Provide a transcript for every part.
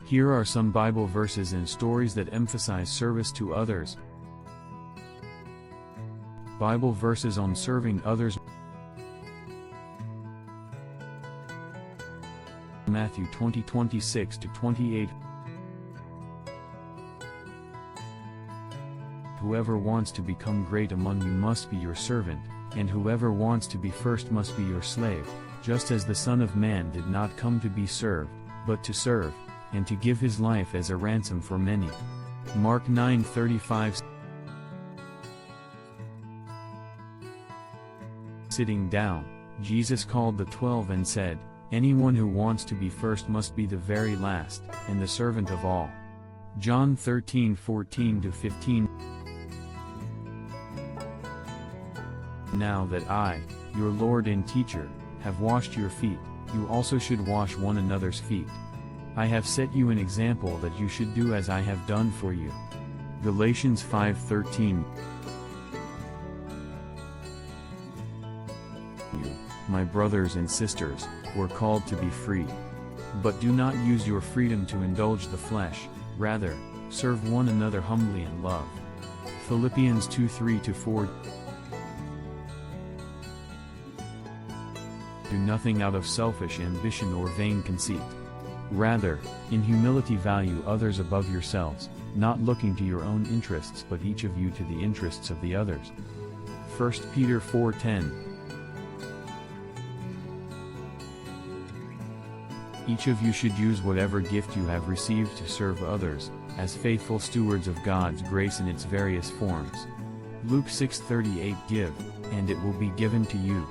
Here are some Bible verses and stories that emphasize service to others. Bible verses on serving others. Matthew 20:26-28. Whoever wants to become great among you must be your servant, and whoever wants to be first must be your slave, just as the Son of Man did not come to be served, but to serve, and to give his life as a ransom for many. Mark 9:35. Sitting down, Jesus called the 12 and said, "Anyone who wants to be first must be the very last, and the servant of all." John 13:14-15. Now that I, your Lord and teacher, have washed your feet, you also should wash one another's feet. I have set you an example that you should do as I have done for you. Galatians 5:13. You, my brothers and sisters, were called to be free. But do not use your freedom to indulge the flesh, rather, serve one another humbly in love. Philippians 2:3-4. Do nothing out of selfish ambition or vain conceit. Rather, in humility value others above yourselves, not looking to your own interests but each of you to the interests of the others. 1 Peter 4:10. Each of you should use whatever gift you have received to serve others, as faithful stewards of God's grace in its various forms. Luke 6:38. Give, and it will be given to you.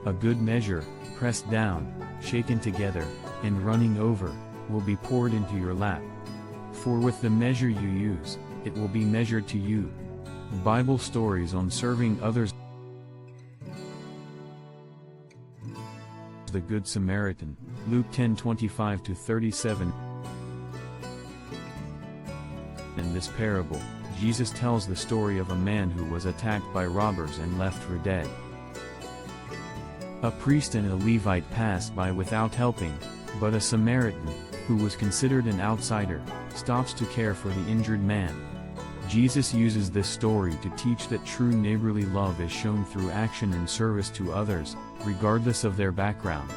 A good measure, pressed down, shaken together, and running over, will be poured into your lap. For with the measure you use, it will be measured to you. Bible stories on serving others. The Good Samaritan, Luke 10:25-37. In this parable, Jesus tells the story of a man who was attacked by robbers and left for dead. A priest and a Levite passed by without helping, but a Samaritan, who was considered an outsider, stops to care for the injured man. Jesus uses this story to teach that true neighborly love is shown through action and service to others, regardless of their background.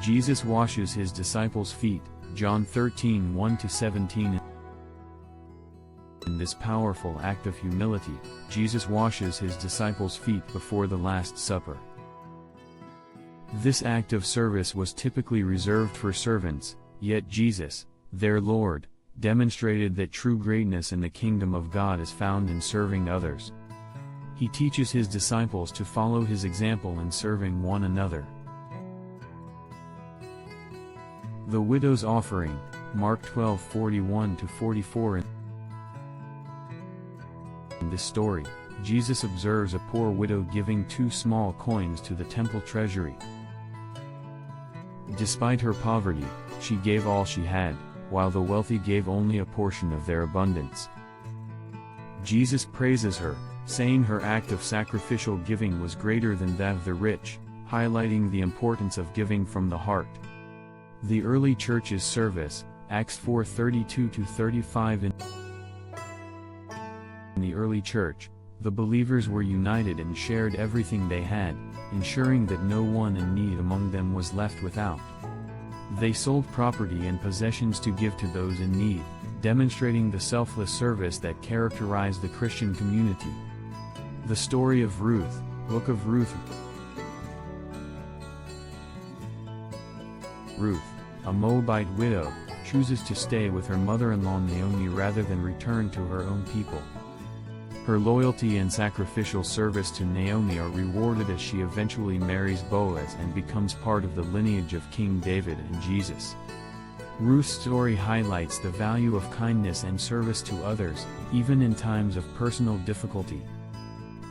Jesus washes his disciples' feet, John 13:1-17. In this powerful act of humility, Jesus washes his disciples' feet before the Last Supper. This act of service was typically reserved for servants, yet Jesus, their Lord, demonstrated that true greatness in the kingdom of God is found in serving others. He teaches his disciples to follow his example in serving one another. The widow's offering, Mark 12:41-44. In this story, Jesus observes a poor widow giving 2 small coins to the temple treasury. Despite her poverty, she gave all she had, while the wealthy gave only a portion of their abundance. Jesus praises her, saying her act of sacrificial giving was greater than that of the rich, highlighting the importance of giving from the heart. The early church's service, Acts 4:32-35. In the early church, the believers were united and shared everything they had, ensuring that no one in need among them was left without. They sold property and possessions to give to those in need, demonstrating the selfless service that characterized the Christian community. The story of Ruth, Book of Ruth. Ruth, a Moabite widow, chooses to stay with her mother-in-law Naomi rather than return to her own people. Her loyalty and sacrificial service to Naomi are rewarded as she eventually marries Boaz and becomes part of the lineage of King David and Jesus. Ruth's story highlights the value of kindness and service to others, even in times of personal difficulty.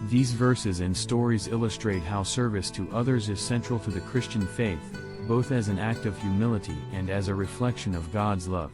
These verses and stories illustrate how service to others is central to the Christian faith, both as an act of humility and as a reflection of God's love.